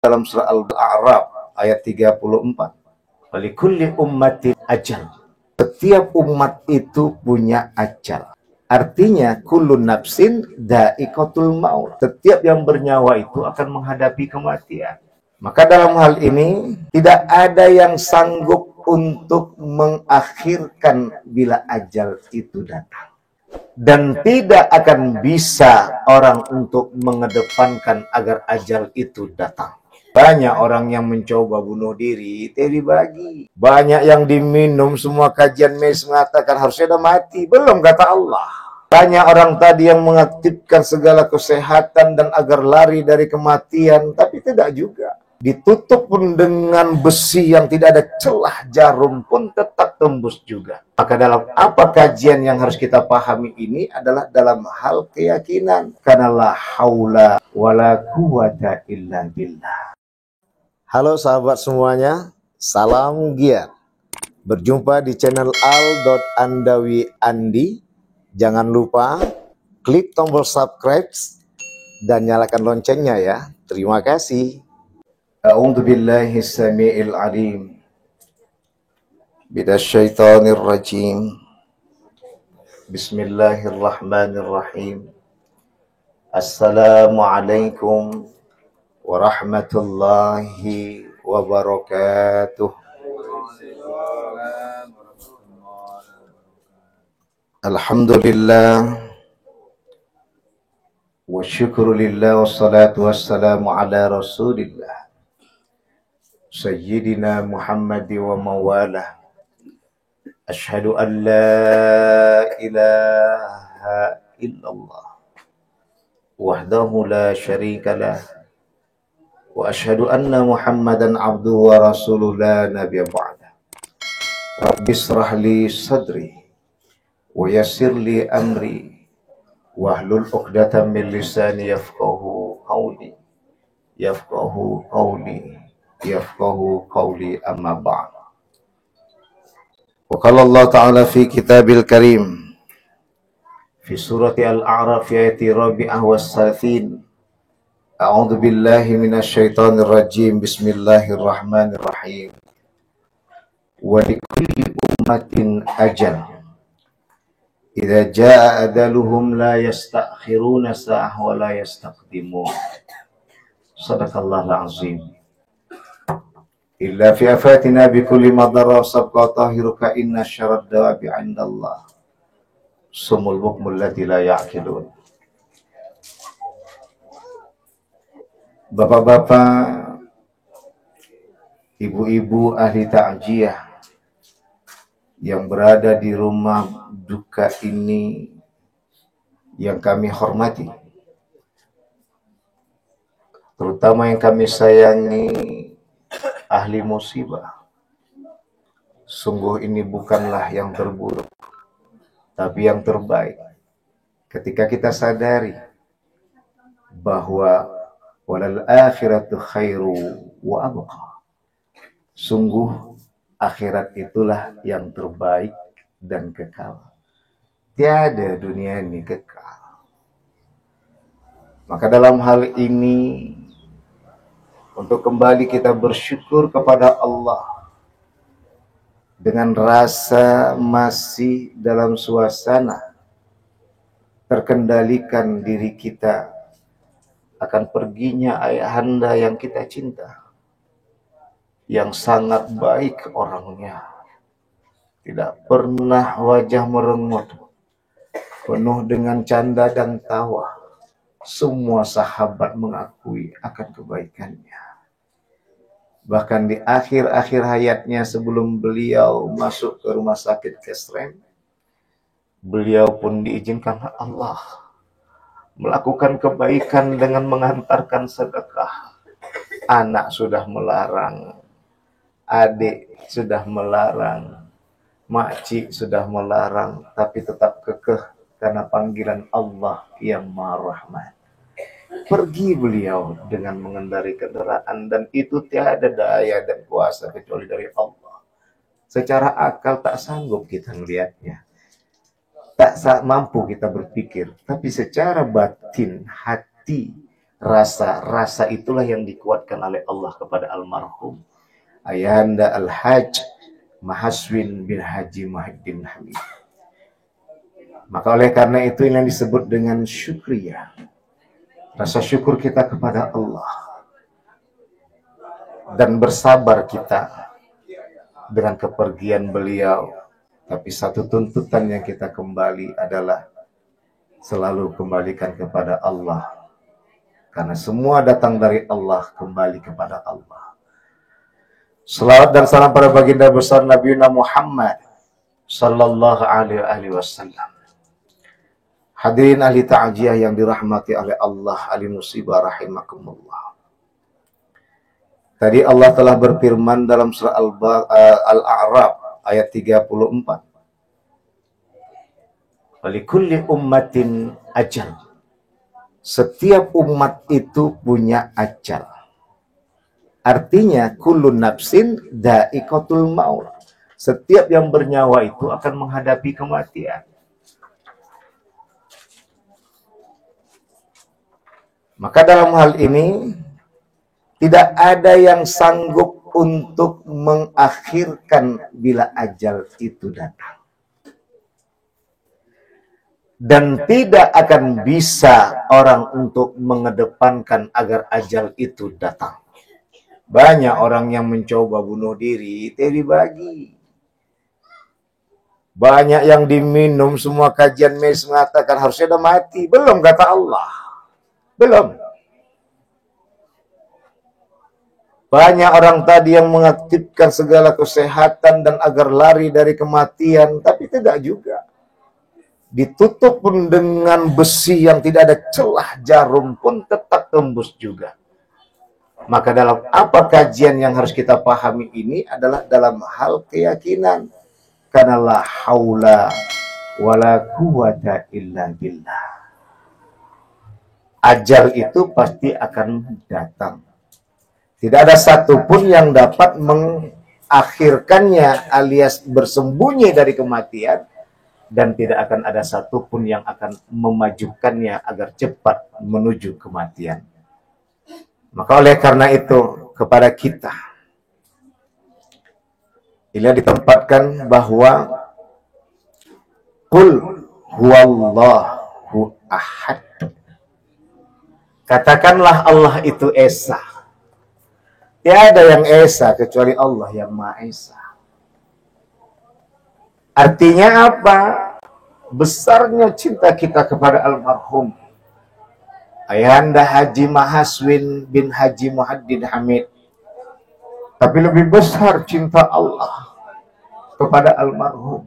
dalam surah Al-A'raf ayat 34. Walikulli ummatin ajal. Setiap umat itu punya ajal. Artinya kullu nafsin dha'iqatul maut. Setiap yang bernyawa itu akan menghadapi kematian. Maka dalam hal ini tidak ada yang sanggup untuk mengakhirkan bila ajal itu datang. Dan tidak akan bisa orang untuk mengedepankan agar ajal itu datang. Banyak orang yang mencoba bunuh diri, dibagi. Banyak yang diminum, semua kajian medis mengatakan harusnya udah mati. Belum, kata Allah. Banyak orang tadi yang mengaktifkan segala kesehatan dan agar lari dari kematian, tapi tidak juga. Ditutup pun dengan besi yang tidak ada celah, jarum pun tetap tembus juga. Maka dalam apa kajian yang harus kita pahami ini adalah dalam hal keyakinan. Karena la haula wala quwata illa billah. Halo sahabat semuanya, salam giat. Berjumpa di channel al.andawi.andi. Jangan lupa klik tombol subscribe dan nyalakan loncengnya ya. Terima kasih. A'udzu billahi samii'il 'aliim minasyaitonir rajim. Bismillahirrahmanirrahim. Assalamualaikum warahmatullahi wabarakatuh. Alhamdulillah wa syukrulillah wassalatu wassalamu ala rasulillah Sayyidina Muhammad wa mawalah. Ashhadu an la ilaha illallah wahdahu la syarika lah wa ashhadu anna Muhammadan abduhu wa rasuluhu la nabiyya ba'da. Rabbi israh li sadri wa yassir li amri wahlul 'uqdatam min lisani yafqahu qawli amma ba'd. Wa qala Allah ta'ala fi kitabil karim fi surati Al-A'raf ayati rabi'ah was-salsin. A'udzu billahi minasyaitonir rajim. Bismillahirrahmanirrahim. Wa likulli ummatin ajal. Idza jaa adaluhum la yastakhiruna sa'ah wa la yastaqdimun. Shadaqallahul azim. Illa fi afatina bi kulli madara sabqa tahiruka inna syarrad dawabi 'indallah sumul bukmul lati la ya'qilun. Bapak-bapak, ibu-ibu ahli ta'jiyah yang berada di rumah duka ini yang kami hormati, terutama yang kami sayangi, ahli musibah. Sungguh ini bukanlah yang terburuk, tapi yang terbaik. Ketika kita sadari bahwa walal akhiratu khairu wa abqa. Sungguh akhirat itulah yang terbaik dan kekal. Tiada dunia ini kekal. Maka dalam hal ini, untuk kembali kita bersyukur kepada Allah dengan rasa masih dalam suasana terkendalikan diri kita akan perginya ayahanda yang kita cinta, yang sangat baik orangnya, tidak pernah wajah merengut, penuh dengan canda dan tawa. Semua sahabat mengakui akan kebaikannya. Bahkan di akhir-akhir hayatnya sebelum beliau masuk ke rumah sakit Kesrem, beliau pun diizinkan Allah melakukan kebaikan dengan mengantarkan sedekah. Anak sudah melarang, adik sudah melarang, makcik sudah melarang, tapi tetap kekeh karena panggilan Allah yang Maha Rahman. Pergi beliau dengan mengendari kendaraan, dan itu tiada daya dan kuasa kecuali dari Allah. Secara akal tak sanggup kita melihatnya, tak mampu kita berpikir, tapi secara batin, hati, Rasa itulah yang dikuatkan oleh Allah kepada almarhum Ayahanda Al-Hajj Mahaswin bin Haji Muhyiddin Hamid. Maka oleh karena itu yang disebut dengan syukriyah, rasa syukur kita kepada Allah, dan bersabar kita dengan kepergian beliau. Tapi satu tuntutan yang kita kembali adalah selalu kembalikan kepada Allah, karena semua datang dari Allah, kembali kepada Allah. Selawat dan salam pada baginda besar Nabi Muhammad sallallahu alaihi wasallam. Hadirin ahli ta'jiyah yang dirahmati oleh Allah, ahli musibah rahimakumullah. Tadi Allah telah berfirman dalam surah Al-A'raf ayat 34. Walikulli ummatin ajal. Setiap umat itu punya ajal. Artinya kullun nafsin dha'iqatul maut. Setiap yang bernyawa itu akan menghadapi kematian. Maka dalam hal ini tidak ada yang sanggup untuk mengakhirkan bila ajal itu datang. Dan tidak akan bisa orang untuk mengedepankan agar ajal itu datang. Banyak orang yang mencoba bunuh diri, dibagi. Banyak yang diminum, semua kajian medis mengatakan harusnya udah mati. Belum, kata Allah. Belum. Banyak orang tadi yang mengaktifkan segala kesehatan dan agar lari dari kematian, tapi tidak juga. Ditutup pun dengan besi yang tidak ada celah, jarum pun tetap tembus juga. Maka dalam apa kajian yang harus kita pahami ini adalah dalam hal keyakinan. Karena la haula wala quwata illa billah. Ajal itu pasti akan datang. Tidak ada satupun yang dapat mengakhirkannya alias bersembunyi dari kematian. Dan tidak akan ada satupun yang akan memajukannya agar cepat menuju kematian. Maka oleh karena itu kepada kita, ini ditempatkan bahwa Qul huwallahu ahad. Katakanlah Allah itu Esa. Tiada yang Esa kecuali Allah yang Maha Esa. Artinya apa? Besarnya cinta kita kepada almarhum Ayahanda Haji Mahaswin bin Haji Muhyiddin Hamid. Tapi lebih besar cinta Allah kepada almarhum.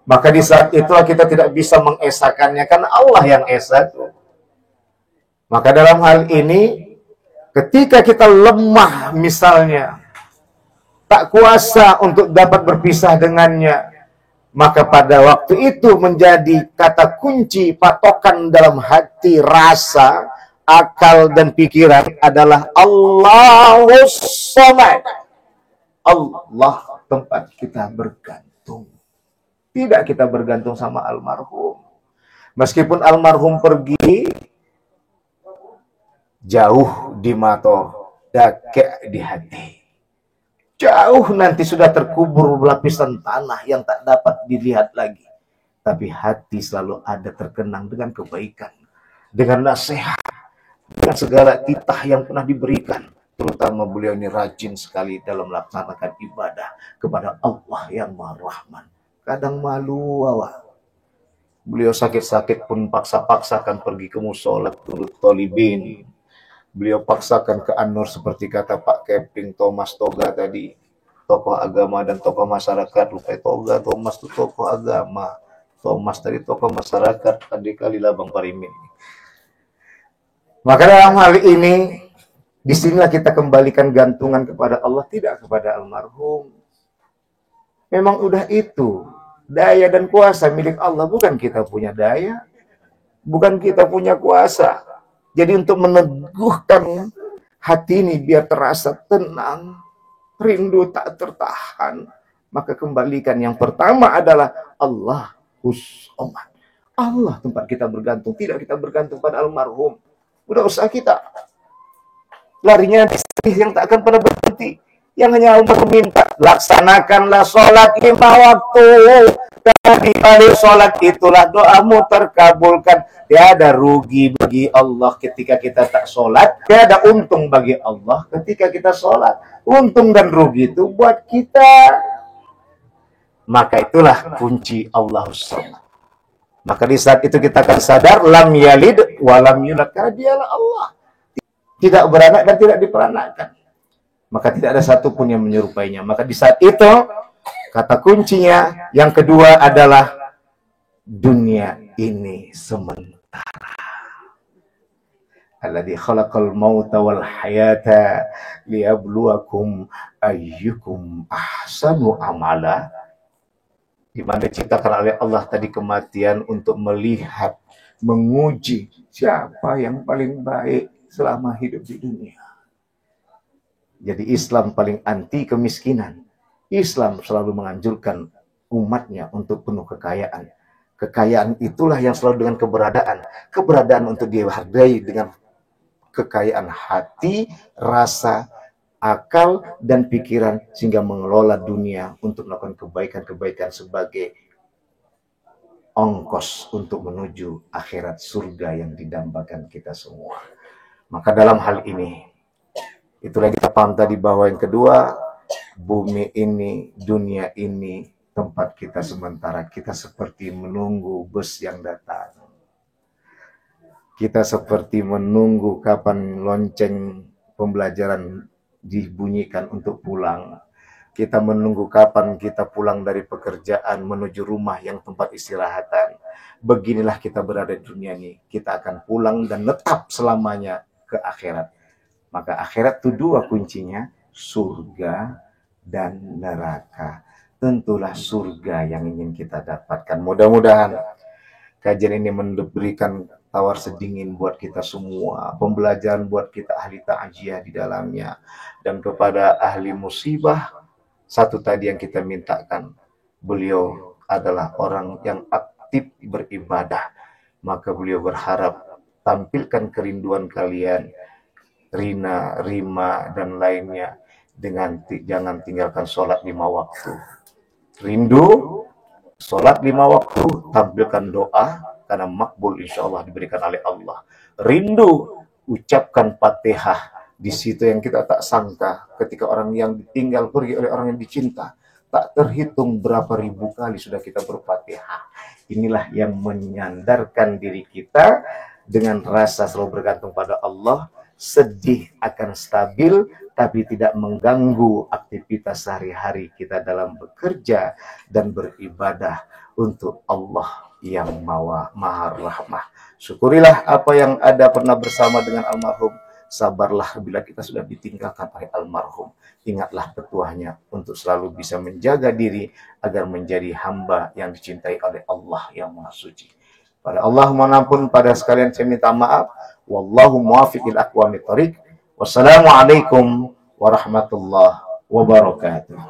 Maka di saat itulah kita tidak bisa mengesakannya, karena Allah yang esa itu. Maka dalam hal ini, ketika kita lemah misalnya, tak kuasa untuk dapat berpisah dengannya, maka pada waktu itu menjadi kata kunci patokan dalam hati, rasa, akal, dan pikiran adalah Allahus Samad. Allah tempat kita bergantung. Tidak kita bergantung sama almarhum. Meskipun almarhum pergi, jauh di mata, dake di hati. Jauh nanti sudah terkubur lapisan tanah yang tak dapat dilihat lagi. Tapi hati selalu ada terkenang dengan kebaikan, dengan nasihat, dengan segala titah yang pernah diberikan. Terutama beliau ini rajin sekali dalam melaksanakan ibadah kepada Allah yang Maha Rahman. Kadang malu awak. Beliau sakit-sakit pun paksa-paksakan pergi ke musola turut tolibin. Beliau paksakan ke An-Nur seperti kata Pak Keping Thomas Toga tadi. Tokoh agama dan tokoh masyarakat. Lupa Toga, Thomas itu tokoh agama. Thomas tadi tokoh masyarakat. Adik-kalilah Bang Parimin. Maka dalam hal ini, disinilah kita kembalikan gantungan kepada Allah, tidak kepada almarhum. Memang udah itu. Daya dan kuasa milik Allah. Bukan kita punya daya. Bukan kita punya kuasa. Jadi untuk meneguhkan hati ini biar terasa tenang, rindu tak tertahan, maka kembalikan yang pertama adalah Allahus Samad. Allah tempat kita bergantung, tidak kita bergantung pada almarhum. Udah usaha kita. Larinya yang tak akan pernah berhenti. Yang hanya Allah meminta, laksanakanlah sholat 5 waktu. Karena di balik sholat itulah doamu terkabulkan. Tiada rugi bagi Allah ketika kita tak sholat. Tiada untung bagi Allah ketika kita sholat. Untung dan rugi itu buat kita. Maka itulah kunci Allah SWT. Maka di saat itu kita akan sadar, lam yalid wa lam yulad. Karena dialah Allah. Tidak beranak dan tidak diperanakkan. Maka tidak ada satupun yang menyerupainya. Maka di saat itu, kata kuncinya yang kedua adalah dunia ini sementara. Alladzi khalaqal mauta wal hayata liyabluwakum ayyukum ahsanu amala. Di mana diciptakan oleh Allah tadi kematian untuk melihat, menguji siapa yang paling baik selama hidup di dunia. Jadi Islam paling anti kemiskinan. Islam selalu menganjurkan umatnya untuk penuh kekayaan. Kekayaan itulah yang selalu dengan keberadaan. Keberadaan untuk dihargai dengan kekayaan hati, rasa, akal, dan pikiran. Sehingga mengelola dunia untuk melakukan kebaikan-kebaikan sebagai ongkos untuk menuju akhirat surga yang didambakan kita semua. Maka dalam hal ini, itulah yang kita paham tadi bahwa yang kedua, bumi ini, dunia ini, tempat kita sementara. Kita seperti menunggu bus yang datang. Kita seperti menunggu kapan lonceng pembelajaran dibunyikan untuk pulang. Kita menunggu kapan kita pulang dari pekerjaan menuju rumah yang tempat istirahatan. Beginilah kita berada di dunia ini. Kita akan pulang dan tetap selamanya ke akhirat. Maka akhirat itu dua kuncinya, surga dan neraka. Tentulah surga yang ingin kita dapatkan. Mudah-mudahan kajian ini memberikan tawar sedingin buat kita semua. Pembelajaran buat kita ahli ta'jiyah di dalamnya. Dan kepada ahli musibah, satu tadi yang kita mintakan. Beliau adalah orang yang aktif beribadah. Maka beliau berharap tampilkan kerinduan kalian. Rina, Rima, dan lainnya dengan jangan tinggalkan sholat 5 waktu. Rindu sholat 5 waktu, tampilkan doa karena makbul insya Allah diberikan oleh Allah. Rindu ucapkan Fatihah di situ yang kita tak sangka ketika orang yang ditinggal pergi oleh orang yang dicinta. Tak terhitung berapa ribu kali sudah kita berfatihah. Inilah yang menyandarkan diri kita dengan rasa selalu bergantung pada Allah. Sedih akan stabil, tapi tidak mengganggu aktivitas sehari-hari kita dalam bekerja dan beribadah untuk Allah yang maha rahmah. Syukurilah apa yang ada pernah bersama dengan almarhum. Sabarlah bila kita sudah ditinggalkan oleh almarhum. Ingatlah petuahnya untuk selalu bisa menjaga diri agar menjadi hamba yang dicintai oleh Allah yang maha suci. Pada Allah mohon ampun, pada sekalian saya minta maaf. Wallahu muwaffiqil aqwamit thoriq. Wassalamualaikum warahmatullahi wabarakatuh.